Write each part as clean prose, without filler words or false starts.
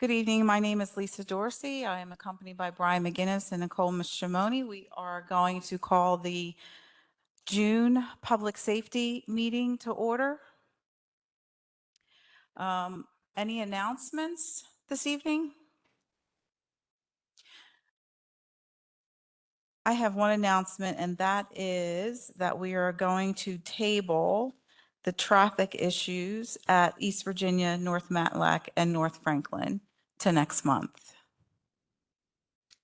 Good evening. My name is Lisa Dorsey. I am accompanied by Brian McGinnis and Nicole Mishimoni. We are going to call the June Public Safety meeting to order. Any announcements this evening? I have one announcement, and that is that we are going to table the traffic issues at East Virginia, North Matlack, and North Franklin to next month.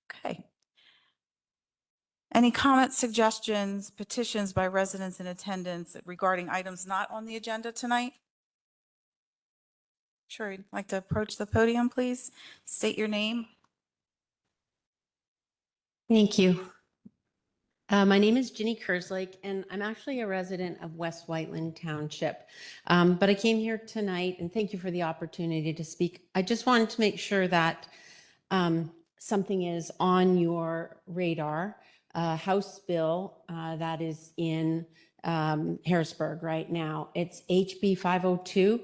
Okay. Any comments, suggestions, petitions by residents in attendance regarding items not on the agenda tonight? Sure, you'd like to approach the podium, please? State your name. Thank you. My name is Ginny Kerslake, and I'm actually a resident of West Whiteland Township. But I came here tonight, and thank you for the opportunity to speak. I just wanted to make sure that something is on your radar. House bill that is in Harrisburg right now. It's HB 502.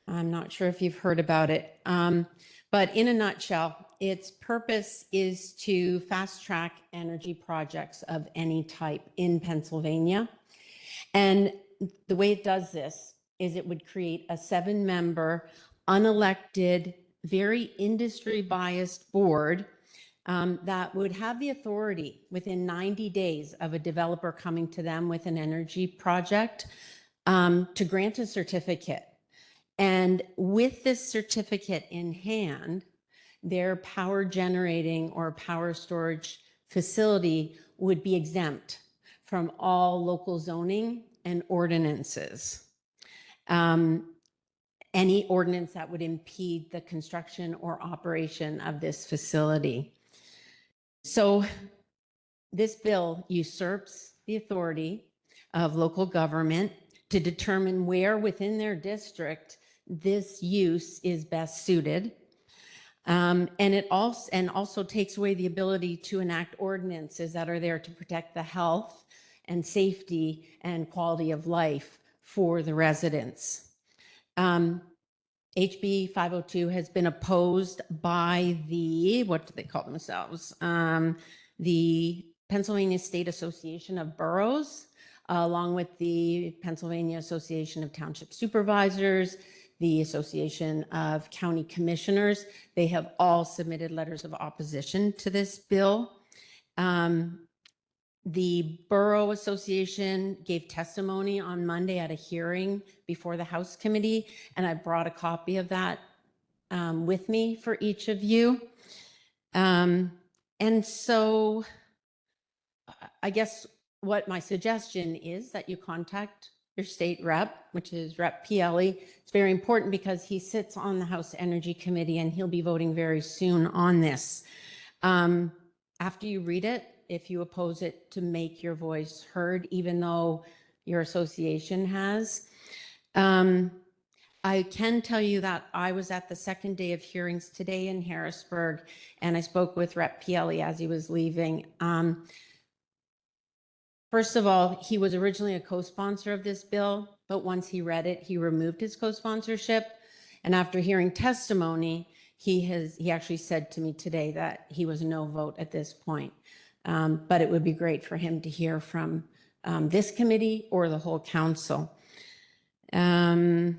I'm not sure if you've heard about it. But in a nutshell, its purpose is to fast track energy projects of any type in Pennsylvania. And the way it does this is it would create a 7-member, unelected, very industry biased board that would have the authority within 90 days of a developer coming to them with an energy project to grant a certificate. And with this certificate in hand, their power generating or power storage facility would be exempt from all local zoning and ordinances. Any ordinance that would impede the construction or operation of this facility. So this bill usurps the authority of local government to determine where within their district this use is best suited. And it also takes away the ability to enact ordinances that are there to protect the health and safety and quality of life for the residents. HB 502 has been opposed by the, what do they call themselves? The Pennsylvania State Association of Boroughs, along with the Pennsylvania Association of Township Supervisors, the Association of County Commissioners. They have all submitted letters of opposition to this bill. The Borough Association gave testimony on Monday at a hearing before the House Committee, and I brought a copy of that with me for each of you. And so I guess what my suggestion is that you contact your state rep, which is Rep. Pielli. It's very important because he sits on the House Energy Committee and he'll be voting very soon on this. After you read it, if you oppose it, to make your voice heard, even though your association has. I can tell you that I was at the second day of hearings today in Harrisburg, and I spoke with Rep. Pielli as he was leaving. First of all, he was originally a co-sponsor of this bill, but once he read it, he removed his co-sponsorship. And after hearing testimony, he actually said to me today that he was no vote at this point. But it would be great for him to hear from this committee or the whole council. Yeah,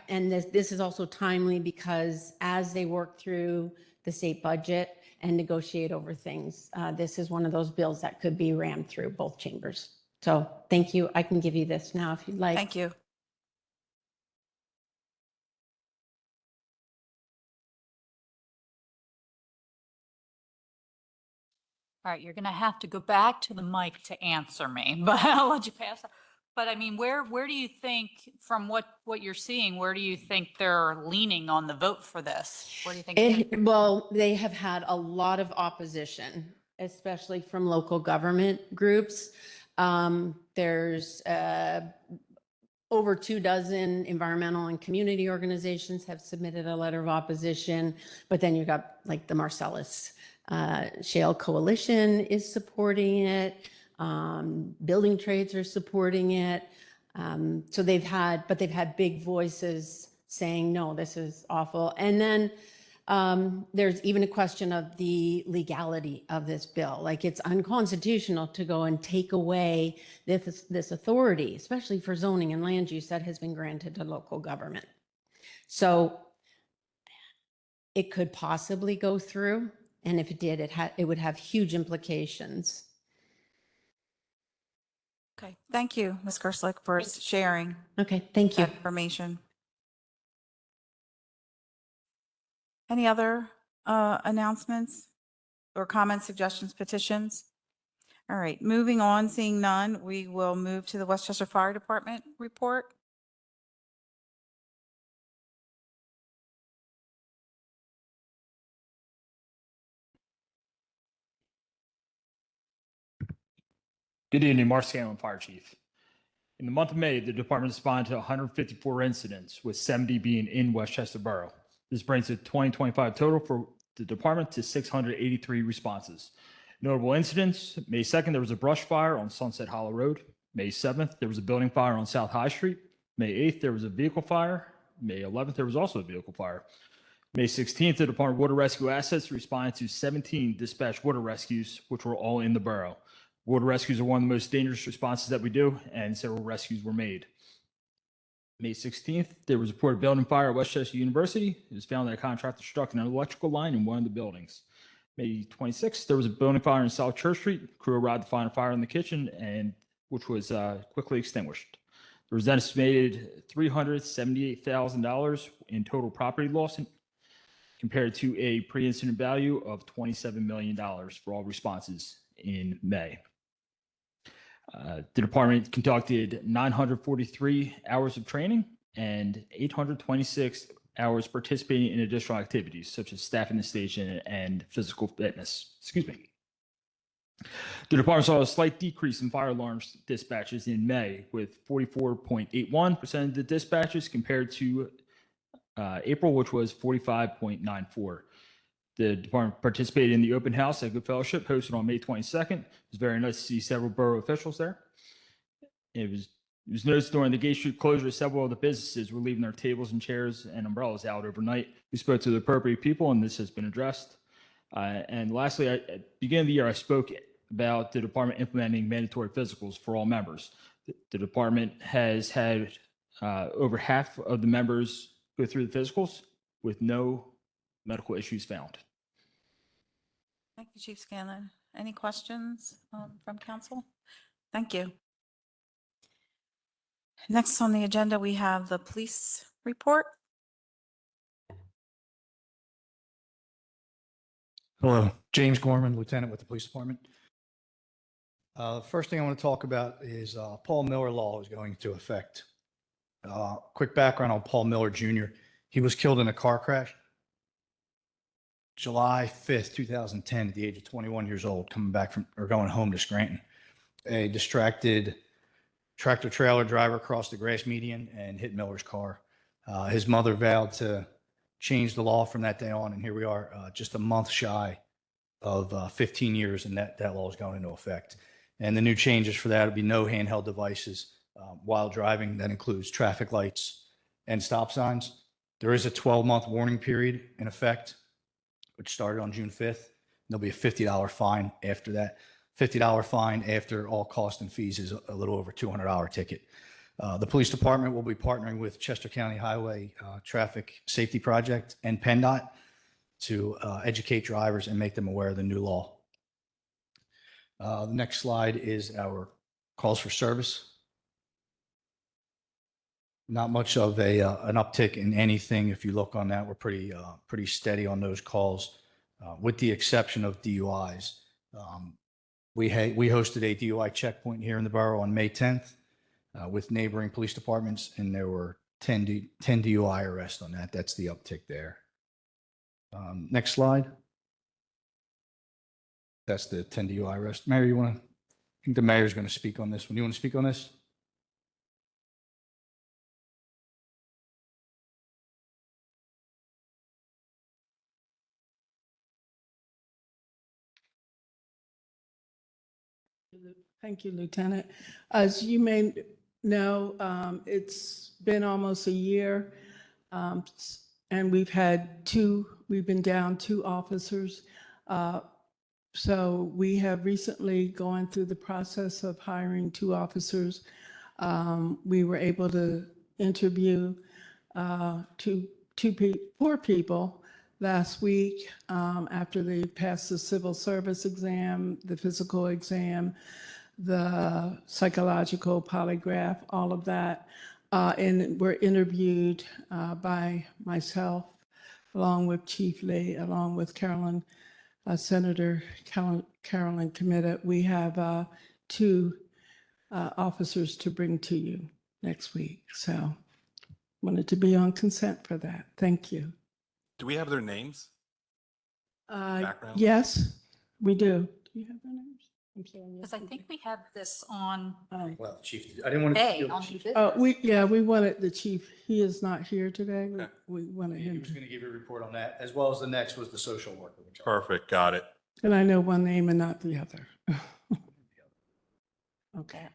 and this is also timely because as they work through the state budget and negotiate over things, this is one of those bills that could be rammed through both chambers. So thank you. I can give you this now if you'd like. Thank you. All right, you're going to have to go back to the mic to answer me, but I'll let you pass that. But I mean, where do you think, from what you're seeing, where do you think they're leaning on the vote for this? What do you think? Well, they have had a lot of opposition, especially from local government groups. There's over 24 environmental and community organizations have submitted a letter of opposition, but then you've got like the Marcellus Shale Coalition is supporting it. Building trades are supporting it. So they've had big voices saying, no, this is awful. And then there's even a question of the legality of this bill. Like, it's unconstitutional to go and take away this authority, especially for zoning and land use that has been granted to local government. So it could possibly go through. And if it did, it would have huge implications. Okay, thank you, Ms. Kerslick, for sharing Okay, thank you. that information. Any other announcements or comments, suggestions, petitions? All right, moving on, seeing none, we will move to the Westchester Fire Department report. Good evening, Mark Scanlon, Fire Chief. In the month of May, the department responded to 154 incidents, with 70 being in Westchester Borough. This brings the 2025 total for the department to 683 responses. Notable incidents: May 2nd, there was a brush fire on Sunset Hollow Road. May 7th, there was a building fire on South High Street. May 8th, there was a vehicle fire. May 11th, there was also a vehicle fire. May 16th, the Department of Water Rescue Assets responded to 17 dispatched water rescues, which were all in the borough. Water rescues are one of the most dangerous responses that we do, and several rescues were made. May 16th, there was a reported building fire at Westchester University. It was found that a contractor struck an electrical line in one of the buildings. May 26th, there was a building fire in South Church Street. Crew arrived to find a fire in the kitchen, and which was quickly extinguished. There was an estimated $378,000 in total property loss, compared to a pre-incident value of $27 million for all responses in May. The department conducted 943 hours of training and 826 hours participating in additional activities such as staffing the station and physical fitness. Excuse me. The department saw a slight decrease in fire alarms dispatches in May, with 44.81% of the dispatches compared to April, which was 45.94%. The department participated in the open house at Good Fellowship hosted on May 22nd. It was very nice to see several borough officials there. It was noticed during the Gate Street closure, several of the businesses were leaving their tables and chairs and umbrellas out overnight. We spoke to the appropriate people, and this has been addressed. And lastly, at the beginning of the year, I spoke about the department implementing mandatory physicals for all members. The department has had over half of the members go through the physicals with no medical issues found. Thank you, Chief Scanlon. Any questions from council? Thank you. Next on the agenda, we have the police report. Hello, James Gorman, Lieutenant with the Police Department. First thing I want to talk about is Paul Miller Law is going into effect. Quick background on Paul Miller Jr. He was killed in a car crash July 5th, 2010, at the age of 21 years old, coming back from or going home to Scranton. A distracted tractor trailer driver crossed the grass median and hit Miller's car. His mother vowed to change the law from that day on, and here we are, just a month shy of 15 years, and that law is going into effect. And the new changes for that would be no handheld devices while driving. That includes traffic lights and stop signs. There is a 12-month warning period in effect, which started on June 5th. There'll be a $50 fine after that. $50 fine after all costs and fees is a little over $200 ticket. The police department will be partnering with Chester County Highway Traffic Safety Project and PennDOT to educate drivers and make them aware of the new law. The next slide is our calls for service. Not much of an uptick in anything. If you look on that, we're pretty steady on those calls, with the exception of DUIs. We hosted a DUI checkpoint here in the borough on May 10th with neighboring police departments, and there were 10 DUI arrests on that. That's the uptick there. Next slide. That's the 10 DUI arrests. Mayor, I think the mayor's going to speak on this one. You want to speak on this? Thank you, Lieutenant. As you may know, it's been almost a year And we've been down 2 officers. So we have recently gone through the process of hiring 2 officers. We were able to interview 4 people last week after they passed the civil service exam, the physical exam, the psychological polygraph, all of that. And were interviewed by myself, along with Chief Lee, along with Senator Carolyn Committa. We have 2 officers to bring to you next week. So wanted to be on consent for that. Thank you. Do we have their names? Background? Yes, we do. Do you have their names? I'm sorry. Because I think we have this on Well, Chief, I didn't want to. A, steal on the new chief. business. We wanted the chief. He is not here today. Okay. We wanted He him was to. going to give you a report on that, as well as the next was the social worker. which I- Perfect, got it. And I know one name and not the other. Okay.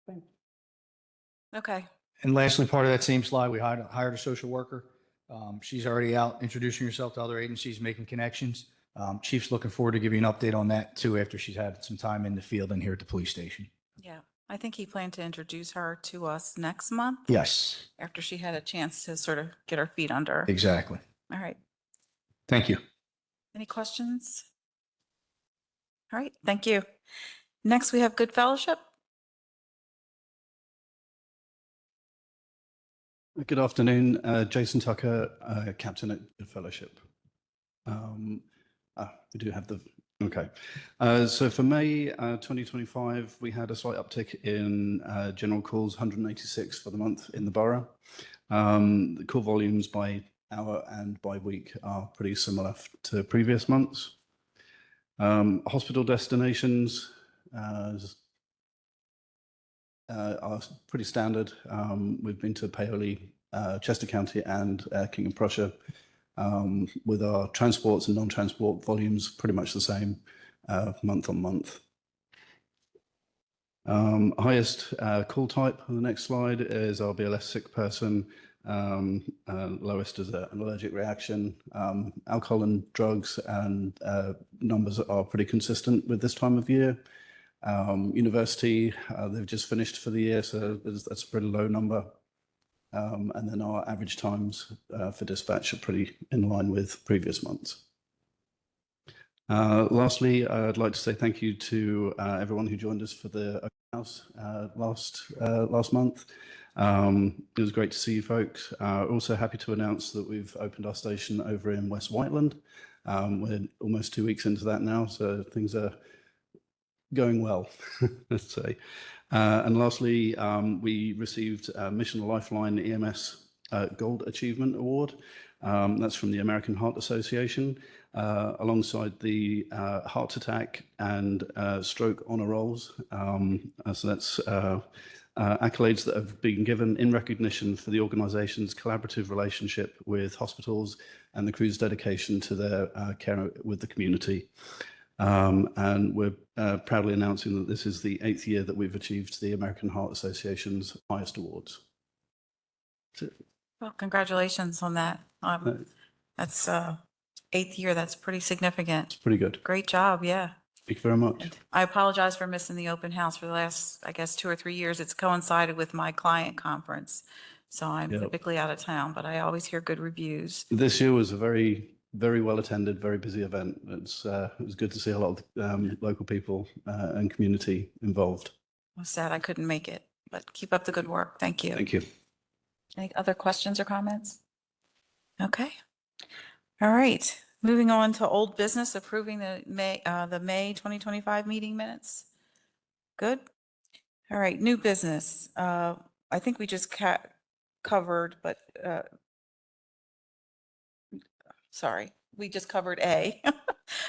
Thank you. Okay. And lastly, part of that same slide, we hired a social worker. She's already out introducing herself to other agencies, making connections. Chief's looking forward to giving you an update on that too, after she's had some time in the field and here at the police station. Yeah. I think he planned to introduce her to us next month Yes, after she had a chance to sort of get her feet under. her. exactly. All right. Thank you. Any questions? All right. Thank you. Next, we have Good Fellowship. Good afternoon, Jason Tucker, Captain at the Fellowship. We do have the, okay. So for May 2025, we had a slight uptick in general calls, 186 for the month in the borough. The call volumes by hour and by week are pretty similar to previous months. Hospital destinations are pretty standard. We've been to Paoli, Chester County and King of Prussia, with our transports and non-transport volumes pretty much the same month on month. Highest call type on the next slide is our BLS sick person. Lowest is an allergic reaction. Alcohol and drugs and numbers are pretty consistent with this time of year. University, they've just finished for the year, so that's a pretty low number. And then our average times for dispatch are pretty in line with previous months. Lastly, I'd like to say thank you to everyone who joined us for the open house last month. It was great to see you folks. Also happy to announce that we've opened our station over in West Whiteland. We're almost 2 weeks into that now, so things are going well, let's say. And lastly, we received Mission Lifeline EMS Gold Achievement Award. That's from the American Heart Association, alongside the Heart Attack and Stroke Honor Rolls. So that's accolades that have been given in recognition for the organization's collaborative relationship with hospitals and the crew's dedication to their care with the community. And we're proudly announcing that this is the 8th year that we've achieved the American Heart Association's highest awards. Well, congratulations on that. That's 8th year. That's pretty significant. Pretty good. Great job. Yeah. Thank you very much. And I apologize for missing the open house for the last, I guess, 2 or 3 years. It's coincided with my client conference. So I'm Yep. typically out of town, but I always hear good reviews. This year was a very, very well attended, very busy event. It was good to see a lot of local people and community involved. I'm sad I couldn't make it, but keep up the good work. Thank you. Thank you. Any other questions or comments? Okay. All right. Moving on to old business, approving the May 2025 meeting minutes. Good. All right. New business. I think we just covered, but sorry, we just covered A.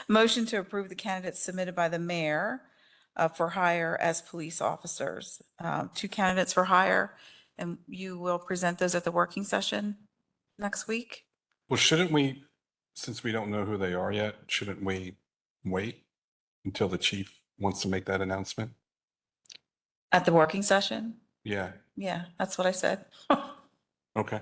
Motion to approve the candidates submitted by the mayor for hire as police officers. 2 candidates for hire, and you will present those at the working session next week. Well, shouldn't we, since we don't know who they are yet, shouldn't we wait until the chief wants to make that announcement? At the working session? Yeah, Yeah, that's what I said. okay.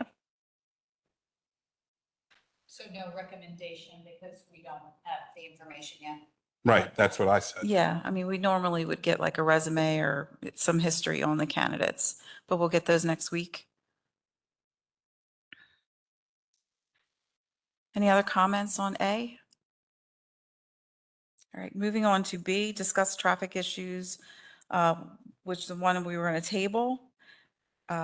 So no recommendation because we don't have the information yet. Right, that's what I said. Yeah, I mean, we normally would get like a resume or some history on the candidates, but we'll get those next week. Any other comments on A? All right, moving on to B, discuss traffic issues, which is the one we were going to table.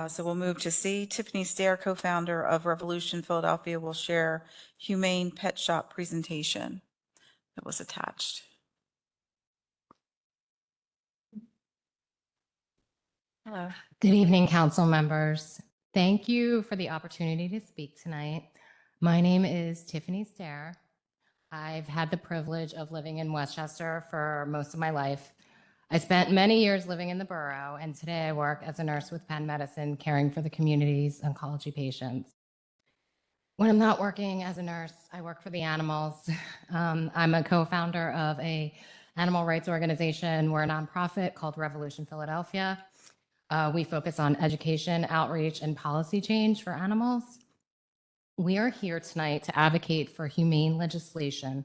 So we'll move to C. Tiffany Stair, co-founder of Revolution Philadelphia, will share Humane Pet Shop presentation that was attached. Hello. Good evening, council members. Thank you for the opportunity to speak tonight. My name is Tiffany Stair. I've had the privilege of living in Westchester for most of my life. I spent many years living in the borough, and today I work as a nurse with Penn Medicine, caring for the community's oncology patients. When I'm not working as a nurse, I work for the animals. I'm a co-founder of a animal rights organization. We're a nonprofit called Revolution Philadelphia. We focus on education, outreach, and policy change for animals. We are here tonight to advocate for humane legislation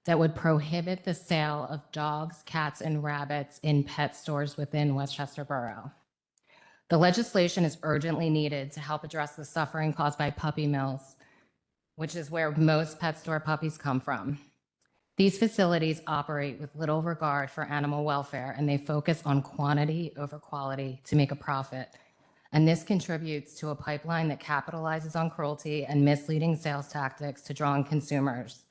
that would prohibit the sale of dogs, cats, and rabbits in pet stores within Westchester Borough. The legislation is urgently needed to help address the suffering caused by puppy mills, which is where most pet store puppies come from. These facilities operate with little regard for animal welfare, and they focus on quantity over quality to make a profit. And this contributes to a pipeline that capitalizes on cruelty and misleading sales tactics to draw in consumers.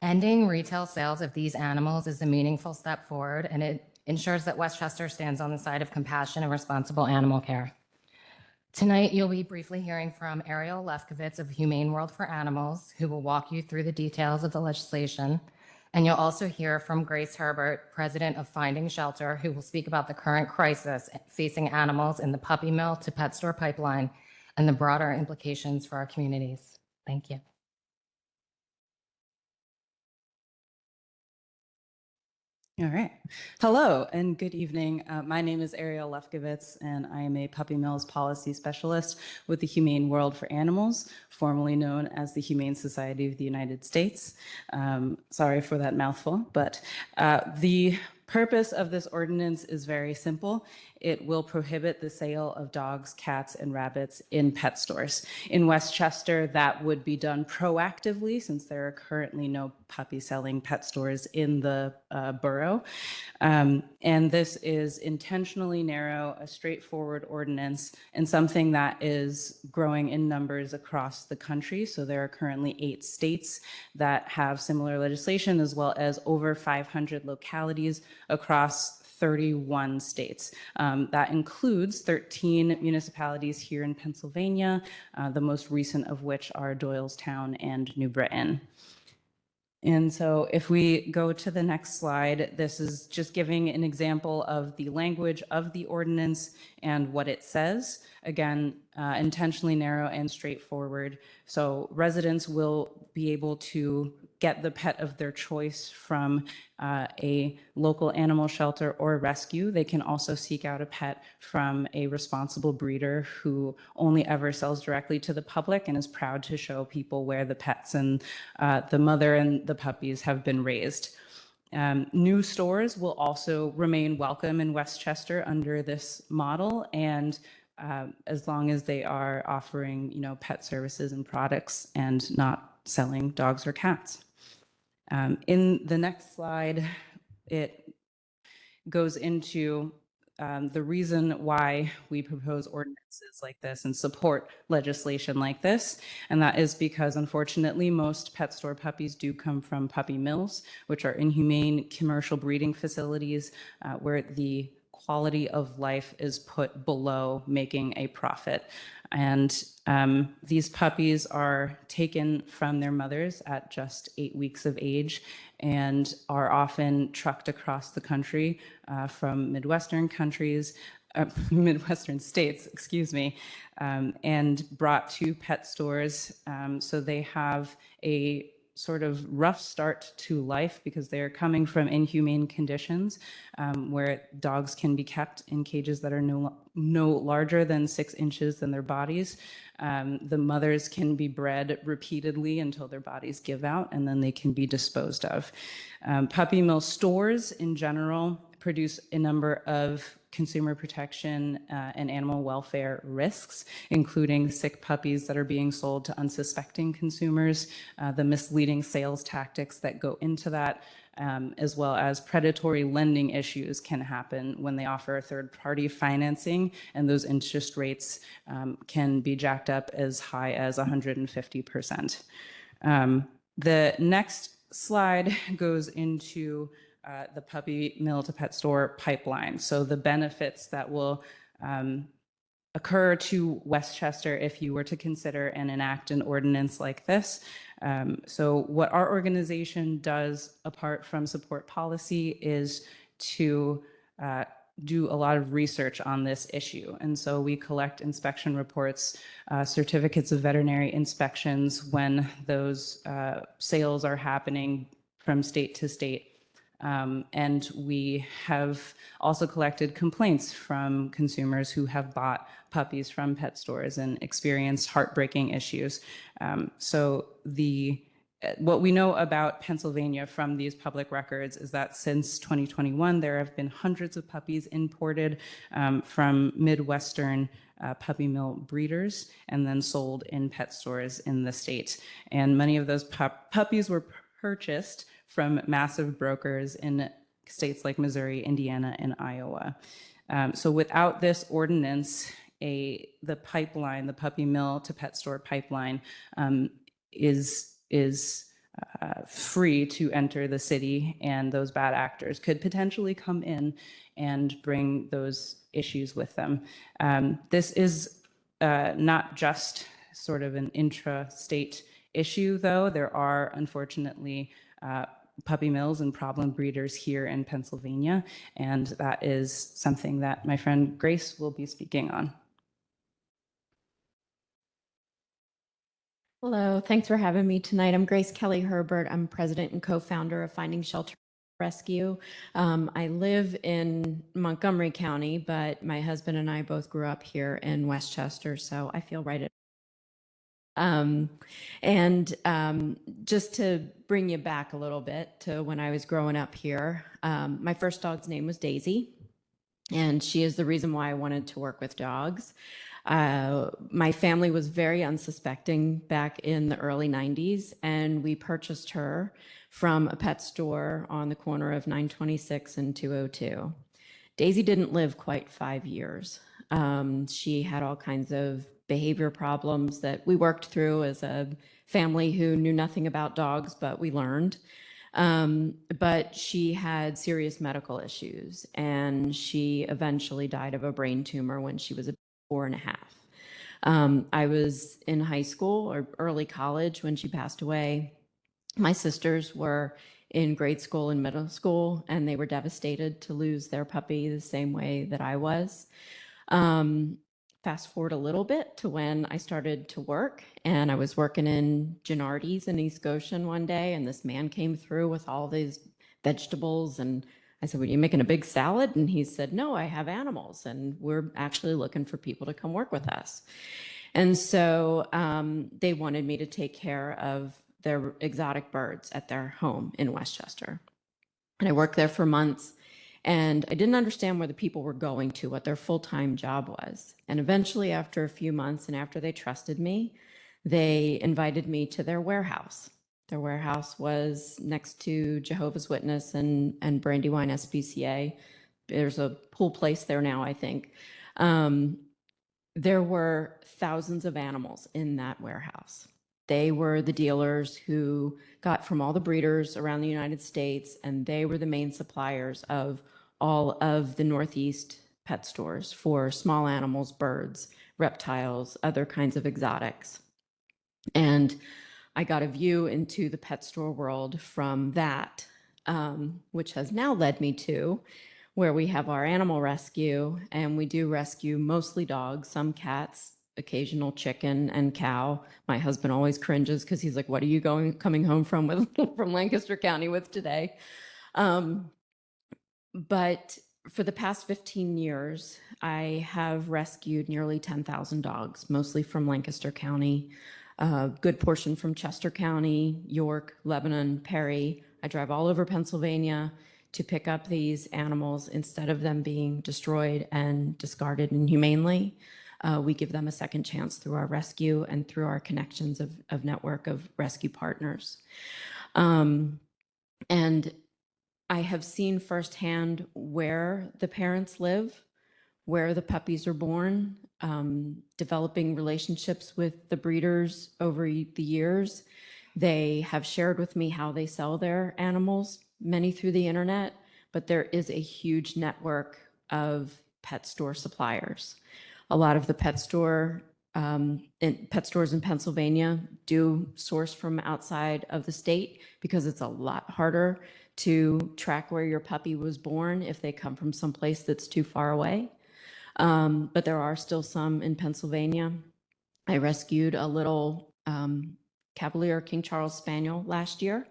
Ending retail sales of these animals is a meaningful step forward, and it ensures that Westchester stands on the side of compassion and responsible animal care. Tonight, you'll be briefly hearing from Ariel Lefkowitz of Humane World for Animals, who will walk you through the details of the legislation. And you'll also hear from Grace Herbert, president of Finding Shelter, who will speak about the current crisis facing animals in the puppy mill to pet store pipeline and the broader implications for our communities. Thank you. All right. Hello and good evening. My name is Ariel Lefkowitz, and I am a Puppy Mills policy specialist with the Humane World for Animals, formerly known as the Humane Society of the United States. Sorry for that mouthful, but the purpose of this ordinance is very simple. It will prohibit the sale of dogs, cats, and rabbits in pet stores. In Westchester, that would be done proactively since there are currently no puppy selling pet stores in the borough. And this is intentionally narrow, a straightforward ordinance, and something that is growing in numbers across the country. So there are currently 8 states that have similar legislation, as well as over 500 localities across 31 states. That includes 13 municipalities here in Pennsylvania, the most recent of which are Doylestown and New Britain. And so if we go to the next slide, this is just giving an example of the language of the ordinance and what it says. Again, intentionally narrow and straightforward. So residents will be able to get the pet of their choice from a local animal shelter or rescue. They can also seek out a pet from a responsible breeder who only ever sells directly to the public and is proud to show people where the pets and the mother and the puppies have been raised. New stores will also remain welcome in Westchester under this model, and as long as they are offering, pet services and products and not selling dogs or cats. In the next slide, it goes into the reason why we propose ordinances like this and support legislation like this. And that is because, unfortunately, most pet store puppies do come from puppy mills, which are inhumane commercial breeding facilities where the quality of life is put below making a profit. And these puppies are taken from their mothers at just 8 weeks of age and are often trucked across the country from Midwestern states, and brought to pet stores. So they have a sort of rough start to life because they are coming from inhumane conditions where dogs can be kept in cages that are no larger than 6 inches than their bodies. The mothers can be bred repeatedly until their bodies give out, and then they can be disposed of. Puppy mill stores in general produce a number of consumer protection and animal welfare risks, including sick puppies that are being sold to unsuspecting consumers, the misleading sales tactics that go into that, as well as predatory lending issues can happen when they offer third-party financing, and those interest rates can be jacked up as high as 150%. The next slide goes into the puppy mill to pet store pipeline. So the benefits that will occur to Westchester if you were to consider and enact an ordinance like this. So what our organization does apart from support policy is to do a lot of research on this issue. And so we collect inspection reports, certificates of veterinary inspections when those sales are happening from state to state. And we have also collected complaints from consumers who have bought puppies from pet stores and experienced heartbreaking issues. So what we know about Pennsylvania from these public records is that since 2021, there have been hundreds of puppies imported from Midwestern puppy mill breeders and then sold in pet stores in the state. And many of those puppies were purchased from massive brokers in states like Missouri, Indiana, and Iowa. So without this ordinance, the pipeline, the puppy mill to pet store pipeline, is free to enter the city, and those bad actors could potentially come in and bring those issues with them. This is not just sort of an intra-state issue, though. There are, unfortunately, puppy mills and problem breeders here in Pennsylvania, and that is something that my friend Grace will be speaking on. Hello, thanks for having me tonight. I'm Grace Kelly Herbert. I'm president and co-founder of Finding Shelter Rescue. I live in Montgomery County, but my husband and I both grew up here in Westchester, so I feel right at just to bring you back a little bit to when I was growing up here, my first dog's name was Daisy, and she is the reason why I wanted to work with dogs. My family was very unsuspecting back in the early 90s, and we purchased her from a pet store on the corner of 926 and 202. Daisy didn't live quite 5 years. She had all kinds of behavior problems that we worked through as a family who knew nothing about dogs, but we learned. But she had serious medical issues, and she eventually died of a brain tumor when she was about 4.5. I was in high school or early college when she passed away. My sisters were in grade school and middle school, and they were devastated to lose their puppy the same way that I was. Fast forward a little bit to when I started to work, and I was working in Gennardi's in East Goshen one day, and this man came through with all these vegetables, and I said, "Were you making a big salad?" And he said, "No, I have animals, and we're actually looking for people to come work with us." And so they wanted me to take care of their exotic birds at their home in Westchester. And I worked there for months. And I didn't understand where the people were going to, what their full-time job was. And eventually, after a few months and after they trusted me, they invited me to their warehouse. Their warehouse was next to Jehovah's Witness and Brandywine SPCA. There's a pool place there now, I think. There were thousands of animals in that warehouse. They were the dealers who got from all the breeders around the United States, and they were the main suppliers of all of the Northeast pet stores for small animals, birds, reptiles, other kinds of exotics. And I got a view into the pet store world from that, which has now led me to where we have our animal rescue, and we do rescue mostly dogs, some cats, occasional chicken and cow. My husband always cringes because he's like, "What are you coming home from with from Lancaster County with today?" But for the past 15 years, I have rescued nearly 10,000 dogs, mostly from Lancaster County, a good portion from Chester County, York, Lebanon, Perry. I drive all over Pennsylvania to pick up these animals instead of them being destroyed and discarded inhumanely. We give them a second chance through our rescue and through our connections of network of rescue partners. And I have seen firsthand where the parents live, where the puppies are born, developing relationships with the breeders over the years. They have shared with me how they sell their animals, many through the internet, but there is a huge network of pet store suppliers. A lot of the pet stores in Pennsylvania do source from outside of the state because it's a lot harder to track where your puppy was born if they come from someplace that's too far away. But there are still some in Pennsylvania. I rescued a little Cavalier King Charles Spaniel last year,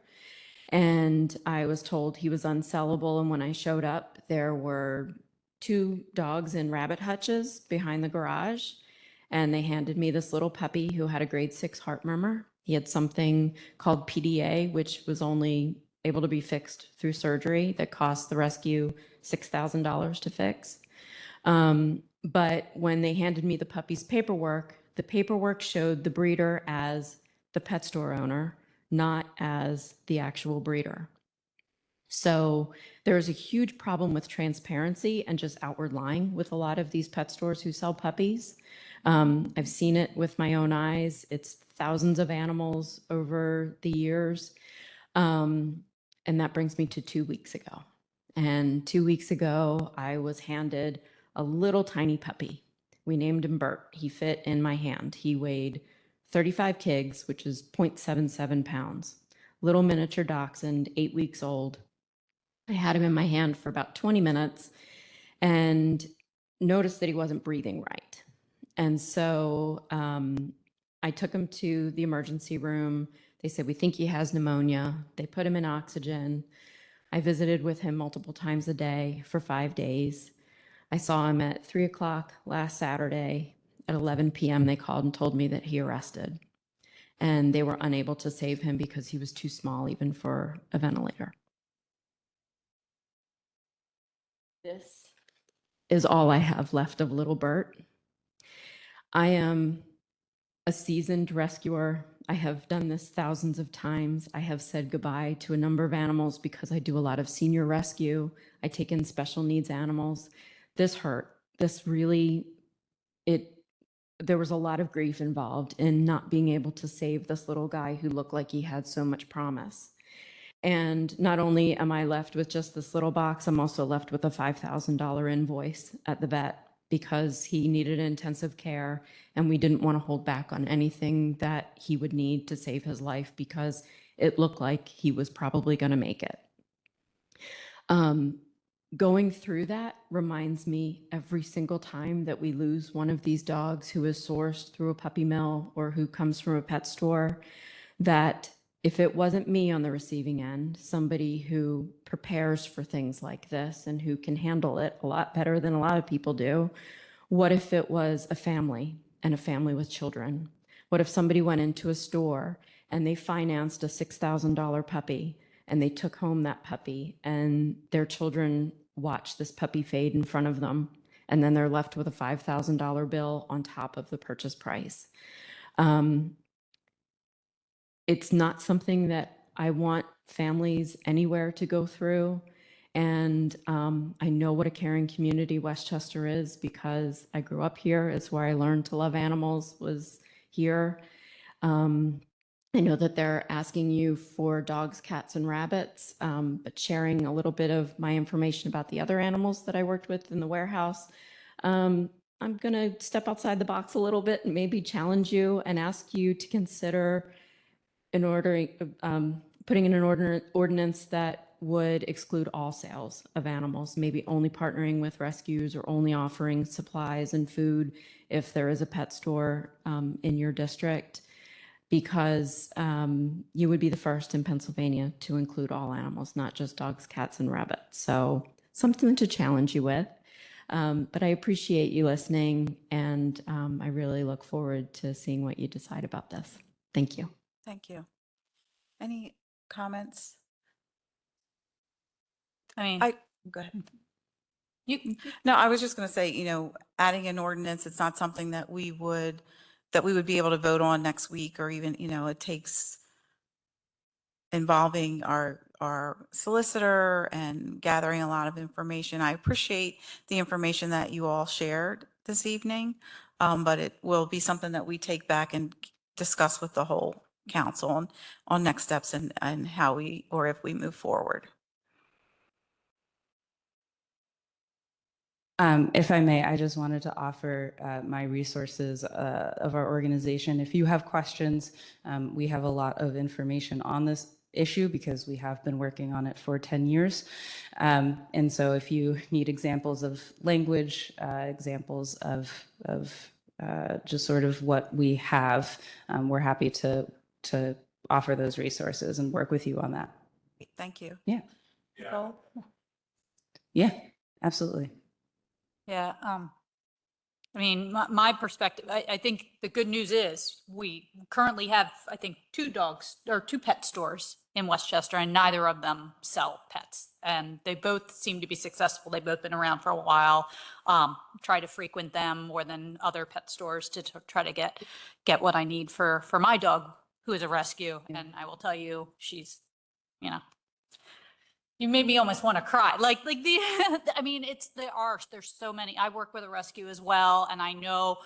and I was told he was unsellable. And when I showed up, there were 2 dogs in rabbit hutches behind the garage, and they handed me this little puppy who had a grade 6 heart murmur. He had something called PDA, which was only able to be fixed through surgery that cost the rescue $6,000 to fix. But when they handed me the puppy's paperwork, the paperwork showed the breeder as the pet store owner, not as the actual breeder. So there's a huge problem with transparency and just outward lying with a lot of these pet stores who sell puppies. I've seen it with my own eyes. It's thousands of animals over the years. And that brings me to 2 weeks ago. And 2 weeks ago, I was handed a little tiny puppy. We named him Bert. He fit in my hand. He weighed 35 kigs, which is 0.77 pounds. Little miniature dachshund, 8 weeks old. I had him in my hand for about 20 minutes and noticed that he wasn't breathing right. And so I took him to the emergency room. They said, "We think he has pneumonia." They put him in oxygen. I visited with him multiple times a day for 5 days. I saw him at 3 o'clock last Saturday. At 11 p.m., they called and told me that he arrested. And they were unable to save him because he was too small even for a ventilator. This is all I have left of little Bert. I am a seasoned rescuer. I have done this thousands of times. I have said goodbye to a number of animals because I do a lot of senior rescue. I take in special needs animals. This hurt. This really, there was a lot of grief involved in not being able to save this little guy who looked like he had so much promise. And not only am I left with just this little box, I'm also left with a $5,000 invoice at the vet because he needed intensive care and we didn't want to hold back on anything that he would need to save his life because it looked like he was probably going to make it. Going through that reminds me every single time that we lose one of these dogs who is sourced through a puppy mill or who comes from a pet store, that if it wasn't me on the receiving end, somebody who prepares for things like this and who can handle it a lot better than a lot of people do, what if it was a family and a family with children? What if somebody went into a store and they financed a $6,000 puppy and they took home that puppy and their children watched this puppy fade in front of them and then they're left with a $5,000 bill on top of the purchase price? It's not something that I want families anywhere to go through. And I know what a caring community Westchester is because I grew up here. It's where I learned to love animals, was here. I know that they're asking you for dogs, cats, and rabbits, but sharing a little bit of my information about the other animals that I worked with in the warehouse. I'm going to step outside the box a little bit and maybe challenge you and ask you to consider putting in an ordinance that would exclude all sales of animals, maybe only partnering with rescues or only offering supplies and food if there is a pet store in your district, because you would be the first in Pennsylvania to include all animals, not just dogs, cats, and rabbits. So something to challenge you with. But I appreciate you listening, and I really look forward to seeing what you decide about this. Thank you. Thank you. Any comments? I mean, Go ahead. no, I was just going to say, adding an ordinance, it's not something that we would be able to vote on next week, or even, it takes involving our solicitor and gathering a lot of information. I appreciate the information that you all shared this evening, but it will be something that we take back and discuss with the whole council on next steps and how or if we move forward. If I may, I just wanted to offer my resources of our organization. If you have questions, we have a lot of information on this issue because we have been working on it for 10 years. And so if you need examples of language, examples of just sort of what we have, we're happy to offer those resources and work with you on that. Thank you. Yeah. Nicole? Yeah, absolutely. yeah. I mean, my perspective, I think the good news is we currently have, I think, 2 pet stores in Westchester, and neither of them sell pets. And they both seem to be successful. They've both been around for a while. Try to frequent them more than other pet stores to try to get what I need for my dog, who is a rescue. Yeah. And I will tell you, she's, you made me almost want to cry. I mean, there's so many. I work with a rescue as well. And I know,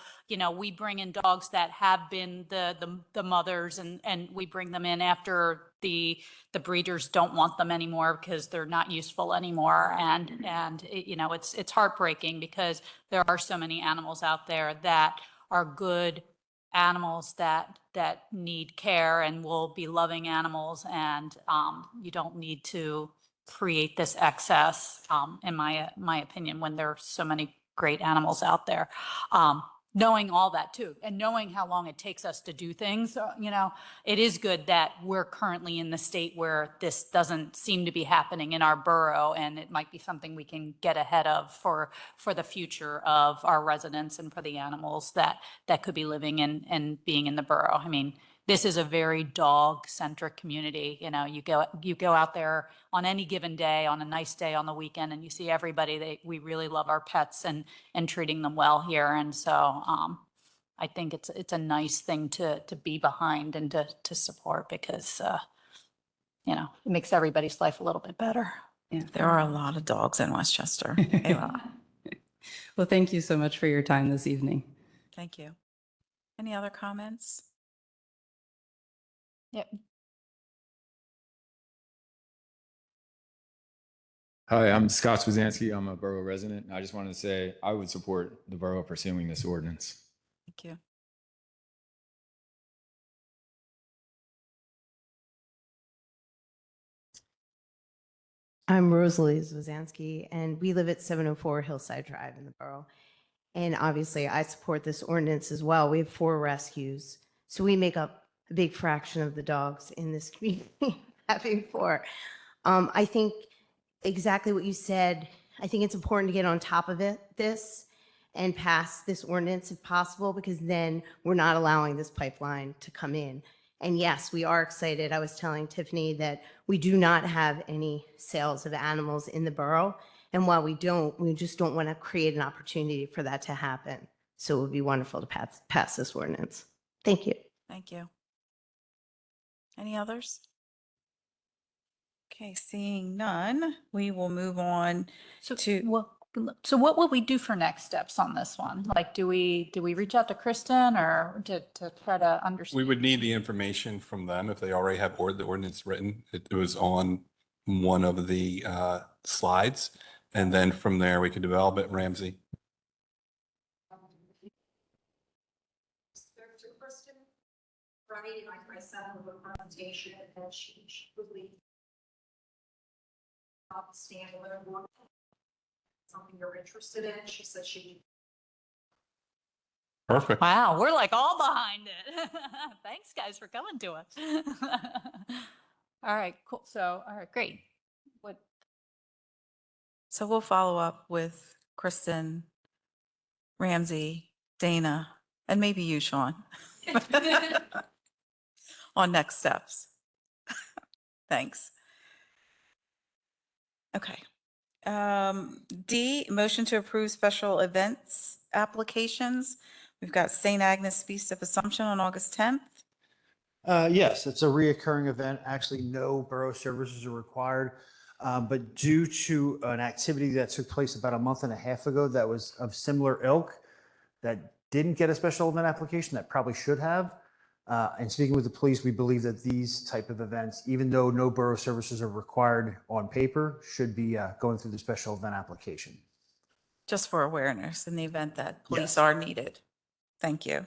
we bring in dogs that have been the mothers, and we bring them in after the breeders don't want them anymore because they're not useful anymore. And it's heartbreaking because there are so many animals out there that are good animals that need care and will be loving animals. And you don't need to create this excess, in my opinion, when there are so many great animals out there. Knowing all that too, and knowing how long it takes us to do things, it is good that we're currently in the state where this doesn't seem to be happening in our borough, and it might be something we can get ahead of for the future of our residents and for the animals that could be living and being in the borough. I mean, this is a very dog-centric community. You go out there on any given day, on a nice day on the weekend, and you see everybody. We really love our pets and treating them well here. And so I think it's a nice thing to be behind and to support, because it makes everybody's life a little bit better. Yeah. There are a lot of dogs in Westchester. A lot. Well, thank you so much for your time this evening. Thank you. Any other comments? Yep. Hi, I'm Scott Swazanski. I'm a borough resident. I just wanted to say I would support the borough pursuing this ordinance. Thank you. I'm Rosalie Zwazanski, and we live at 704 Hillside Drive in the borough. And obviously, I support this ordinance as well. We have 4 rescues, so we make up a big fraction of the dogs in this community, having 4. I think exactly what you said. I think it's important to get on top of this and pass this ordinance if possible, because then we're not allowing this pipeline to come in. And yes, we are excited. I was telling Tiffany that we do not have any sales of animals in the borough. And while we just don't want to create an opportunity for that to happen. So it would be wonderful to pass this ordinance. Thank you. Thank you. Any others? Okay, seeing none, we will move on to. So what will we do for next steps on this one? Like, do we reach out to Kristen or to try to understand? We would need the information from them if they already have the ordinance written. It was on one of the slides. And then from there, we could develop it. Ramsey. Kristen, Friday, like myself, with a presentation, and then she would leave about the standalone one. Something you're interested in. She said she. Perfect. Wow, we're like all behind it. Thanks, guys, for coming to us. All right, cool. So, all right, great. What? So we'll follow up with Kristen, Ramsey, Dana, and maybe you, Sean, on next steps. Thanks. Okay. D, motion to approve special events applications. We've got St. Agnes Feast of Assumption on August 10th. Yes, it's a reoccurring event. Actually, no borough services are required. But due to an activity that took place about a month and a half ago that was of similar ilk, that didn't get a special event application, that probably should have. And speaking with the police, we believe that these type of events, even though no borough services are required on paper, should be going through the special event application. Just for awareness in the event that police Yes. are needed. Thank you.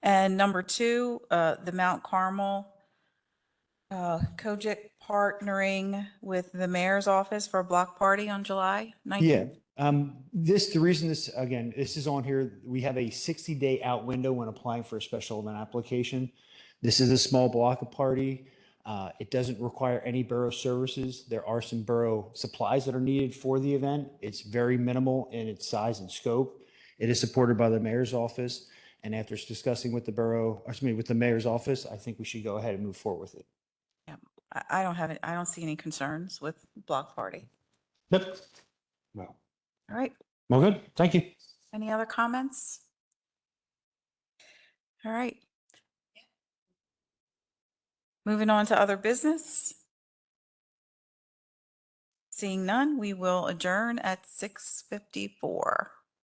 And number 2, the Mount Carmel Kojic partnering with the mayor's office for a block party on July 19th. Yeah. The reason this, again, this is on here, we have a 60-day out window when applying for a special event application. This is a small block party. It doesn't require any borough services. There are some borough supplies that are needed for the event. It's very minimal in its size and scope. It is supported by the mayor's office. And after discussing with with the mayor's office, I think we should go ahead and move forward with it. Yeah, I don't see any concerns with block party. Yep. No. All right. Well, good. Thank you. Any other comments? All right. Moving on to other business. Seeing none, we will adjourn at 6:54.